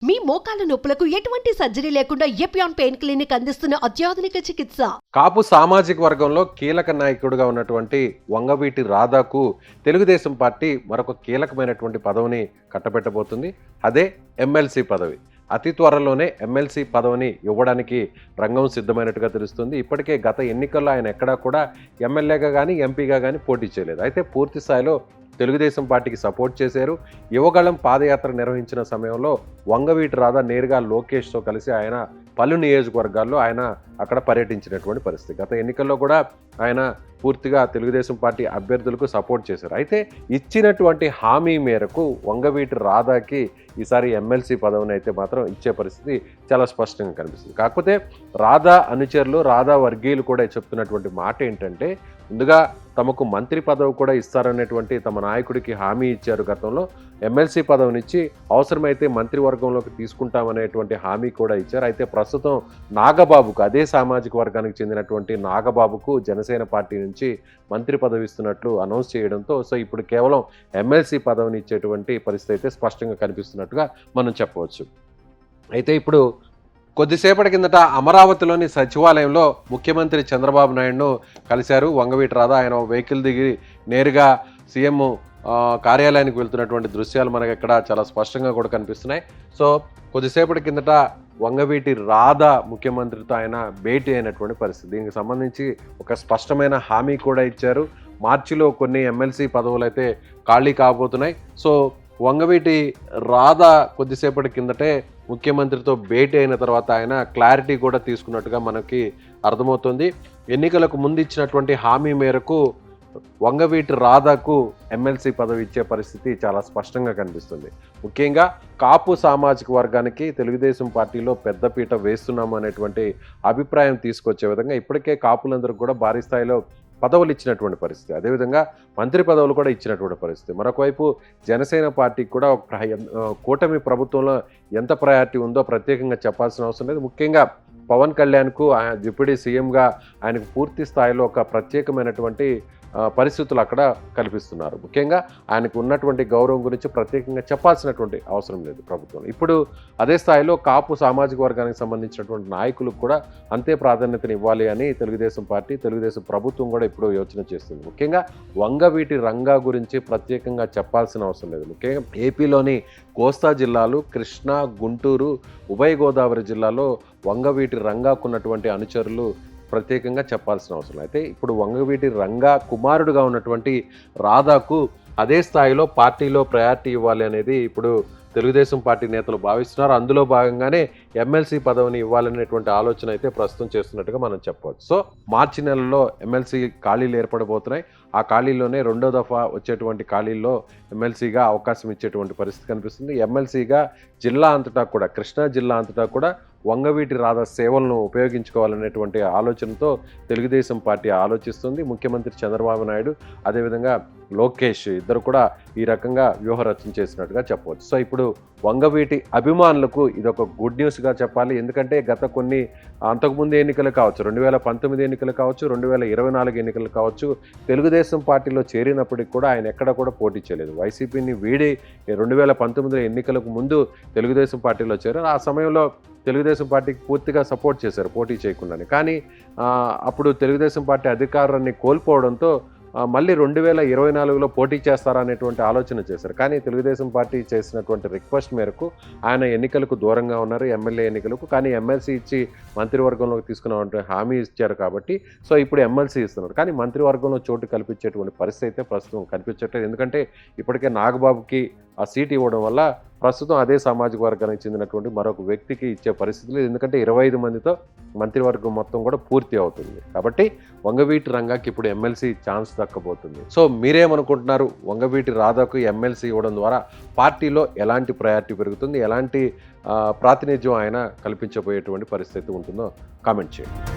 మీ మోకాల నొప్పులకు ఎటువంటి సర్జరీ లేకుండా ఎపియాన్ పెయిన్ క్లినిక్ అందిస్తున్న అత్యాధునిక చికిత్స. కాపు సామాజిక వర్గంలో కీలక నాయకుడిగా ఉన్నటువంటి వంగవీటి రాధాకు తెలుగుదేశం పార్టీ మరొక కీలకమైనటువంటి పదవిని కట్టబెట్టబోతుంది. అదే ఎమ్మెల్సీ పదవి. అతి త్వరలోనే ఎమ్మెల్సీ పదవిని ఇవ్వడానికి రంగం సిద్ధమైనట్టుగా తెలుస్తుంది. ఇప్పటికే గత ఎన్నికల్లో ఆయన ఎక్కడా కూడా ఎమ్మెల్యేగా కానీ ఎంపీగా కానీ పోటీ చేయలేదు. అయితే పూర్తి స్థాయిలో తెలుగుదేశం పార్టీకి సపోర్ట్ చేశారు. యువగళం పాదయాత్ర నిర్వహించిన సమయంలో వంగవీటి రాధా నేరుగా లోకేష్తో కలిసి ఆయన పలు నియోజకవర్గాల్లో ఆయన అక్కడ పర్యటించినటువంటి పరిస్థితి. గత ఎన్నికల్లో కూడా ఆయన పూర్తిగా తెలుగుదేశం పార్టీ అభ్యర్థులకు సపోర్ట్ చేశారు. అయితే ఇచ్చినటువంటి హామీ మేరకు వంగవీటి రాధాకి ఈసారి ఎమ్మెల్సీ పదవిని అయితే మాత్రం ఇచ్చే పరిస్థితి చాలా స్పష్టంగా కనిపిస్తుంది. కాకపోతే రాధా అనుచరులు, రాధా వర్గీయులు కూడా చెప్తున్నటువంటి మాట ఏంటంటే, ముందుగా తమకు మంత్రి పదవి కూడా ఇస్తారనేటువంటి తమ నాయకుడికి హామీ ఇచ్చారు. గతంలో ఎమ్మెల్సీ పదవినిచ్చి అవసరమైతే మంత్రివర్గంలోకి తీసుకుంటామనేటువంటి హామీ కూడా ఇచ్చారు. అయితే ప్రస్తుతం నాగబాబుకు, అదే సామాజిక వర్గానికి చెందినటువంటి నాగబాబుకు జనసేన పార్టీ నుంచి మంత్రి పదవి ఇస్తున్నట్లు అనౌన్స్ చేయడంతో ఇప్పుడు కేవలం ఎమ్మెల్సీ పదవిని ఇచ్చేటువంటి పరిస్థితి అయితే స్పష్టంగా కనిపిస్తున్నట్టుగా మనం చెప్పవచ్చు. అయితే ఇప్పుడు కొద్దిసేపటి కిందట అమరావతిలోని సచివాలయంలో ముఖ్యమంత్రి చంద్రబాబు నాయుడును కలిశారు వంగవీటి రాధా. ఆయన వెహికల్ దిగి నేరుగా సీఎం కార్యాలయానికి వెళ్తున్నటువంటి దృశ్యాలు మనకి ఇక్కడ చాలా స్పష్టంగా కూడా కనిపిస్తున్నాయి. సో కొద్దిసేపటి కిందట వంగవీటి రాధా ముఖ్యమంత్రితో ఆయన భేటీ అయినటువంటి పరిస్థితి. దీనికి సంబంధించి ఒక స్పష్టమైన హామీ కూడా ఇచ్చారు. మార్చిలో కొన్ని ఎమ్మెల్సీ పదవులు అయితే ఖాళీ కాబోతున్నాయి. సో వంగవీటి రాధా కొద్దిసేపటి కిందటే ముఖ్యమంత్రితో భేటీ అయిన తర్వాత ఆయన క్లారిటీ కూడా తీసుకున్నట్టుగా మనకి అర్థమవుతుంది. ఎన్నికలకు ముందు ఇచ్చినటువంటి హామీ మేరకు వంగవీటి రాధాకు ఎమ్మెల్సీ పదవి ఇచ్చే పరిస్థితి చాలా స్పష్టంగా కనిపిస్తుంది. ముఖ్యంగా కాపు సామాజిక వర్గానికి తెలుగుదేశం పార్టీలో పెద్దపీట వేస్తున్నాము అనేటువంటి అభిప్రాయం తీసుకొచ్చే విధంగా ఇప్పటికే కాపులందరికీ కూడా భారీ స్థాయిలో పదవులు ఇచ్చినటువంటి పరిస్థితి, అదేవిధంగా మంత్రి పదవులు కూడా ఇచ్చినటువంటి పరిస్థితి. మరొకవైపు జనసేన పార్టీకి కూడా కూటమి ప్రభుత్వంలో ఎంత ప్రయారిటీ ఉందో ప్రత్యేకంగా చెప్పాల్సిన అవసరం లేదు. ముఖ్యంగా పవన్ కళ్యాణ్కు డిప్యూటీ సీఎంగా ఆయనకు పూర్తి స్థాయిలో ఒక ప్రత్యేకమైనటువంటి పరిస్థితులు అక్కడ కల్పిస్తున్నారు. ముఖ్యంగా ఆయనకు ఉన్నటువంటి గౌరవం గురించి ప్రత్యేకంగా చెప్పాల్సినటువంటి అవసరం లేదు ప్రభుత్వం. ఇప్పుడు అదే స్థాయిలో కాపు సామాజిక వర్గానికి సంబంధించినటువంటి నాయకులకు కూడా అంతే ప్రాధాన్యతను ఇవ్వాలి అని తెలుగుదేశం పార్టీ, తెలుగుదేశం ప్రభుత్వం కూడా ఇప్పుడు యోచన చేస్తుంది. ముఖ్యంగా వంగవీటి రంగా గురించి ప్రత్యేకంగా చెప్పాల్సిన అవసరం లేదు. ముఖ్యంగా ఏపీలోని కోస్తా జిల్లాలు, కృష్ణా, గుంటూరు, ఉభయ గోదావరి జిల్లాలో వంగవీటి రంగాకున్నటువంటి అనుచరులు ప్రత్యేకంగా చెప్పాల్సిన అవసరం. అయితే ఇప్పుడు వంగవీటి రంగా కుమారుడుగా ఉన్నటువంటి రాధాకు అదే స్థాయిలో పార్టీలో ప్రయారిటీ ఇవ్వాలి అనేది ఇప్పుడు తెలుగుదేశం పార్టీ నేతలు భావిస్తున్నారు. అందులో భాగంగానే ఎమ్మెల్సీ పదవిని ఇవ్వాలనేటువంటి ఆలోచన అయితే ప్రస్తుతం చేస్తున్నట్టుగా మనం చెప్పవచ్చు. సో మార్చి నెలలో ఎమ్మెల్సీ ఖాళీలు ఏర్పడబోతున్నాయి. ఆ ఖాళీల్లోనే రెండో దఫా వచ్చేటువంటి ఖాళీల్లో ఎమ్మెల్సీగా అవకాశం ఇచ్చేటువంటి పరిస్థితి కనిపిస్తుంది. ఎమ్మెల్సీగా జిల్లా అంతటా కూడా, కృష్ణా జిల్లా అంతటా కూడా వంగవీటి రాధా సేవలను ఉపయోగించుకోవాలనేటువంటి ఆలోచనతో తెలుగుదేశం పార్టీ ఆలోచిస్తుంది. ముఖ్యమంత్రి చంద్రబాబు నాయుడు, అదేవిధంగా లోకేష్ ఇద్దరు కూడా ఈ రకంగా వ్యూహరచన చేసినట్టుగా చెప్పవచ్చు. సో ఇప్పుడు వంగవీటి అభిమానులకు ఇదొక గుడ్ న్యూస్గా చెప్పాలి. ఎందుకంటే గత కొన్ని అంతకుముందు ఎన్నికలు కావచ్చు, 2019 ఎన్నికలు కావచ్చు, 2024 ఎన్నికలు కావచ్చు, తెలుగుదేశం పార్టీలో చేరినప్పటికి కూడా ఆయన ఎక్కడ కూడా పోటీ చేయలేదు. వైసీపీని వీడి 2019 ఎన్నికలకు ముందు తెలుగుదేశం పార్టీలో చేరారు. ఆ సమయంలో తెలుగుదేశం పార్టీకి పూర్తిగా సపోర్ట్ చేశారు పోటీ చేయకుండానే. కానీ అప్పుడు తెలుగుదేశం పార్టీ అధికారాన్ని కోల్పోవడంతో మళ్ళీ 2024లో పోటీ చేస్తారా అనేటువంటి ఆలోచన చేశారు. కానీ తెలుగుదేశం పార్టీ చేసినటువంటి రిక్వెస్ట్ మేరకు ఆయన ఎన్నికలకు దూరంగా ఉన్నారు, ఎమ్మెల్యే ఎన్నికలకు. కానీ ఎమ్మెల్సీ ఇచ్చి మంత్రివర్గంలోకి తీసుకున్నామంటే హామీ ఇచ్చారు కాబట్టి సో ఇప్పుడు ఎమ్మెల్సీ ఇస్తున్నారు. కానీ మంత్రివర్గంలో చోటు కల్పించేటువంటి పరిస్థితి అయితే ప్రస్తుతం కనిపించట్లేదు. ఎందుకంటే ఇప్పటికే నాగబాబుకి ఆ సీట్ ఇవ్వడం వల్ల ప్రస్తుతం అదే సామాజిక వర్గానికి చెందినటువంటి మరొక వ్యక్తికి ఇచ్చే పరిస్థితి లేదు. ఎందుకంటే 25 మందితో మంత్రివర్గం మొత్తం కూడా పూర్తి అవుతుంది. కాబట్టి వంగవీటి రంగాకి ఇప్పుడు ఎమ్మెల్సీ ఛాన్స్ దక్కబోతుంది. సో మీరేమనుకుంటున్నారు? వంగవీటి రాధాకు ఎమ్మెల్సీ ఇవ్వడం ద్వారా పార్టీలో ఎలాంటి ప్రయారిటీ పెరుగుతుంది, ఎలాంటి ప్రాతినిధ్యం ఆయన కల్పించబోయేటువంటి పరిస్థితి ఉంటుందో కామెంట్ చేయండి.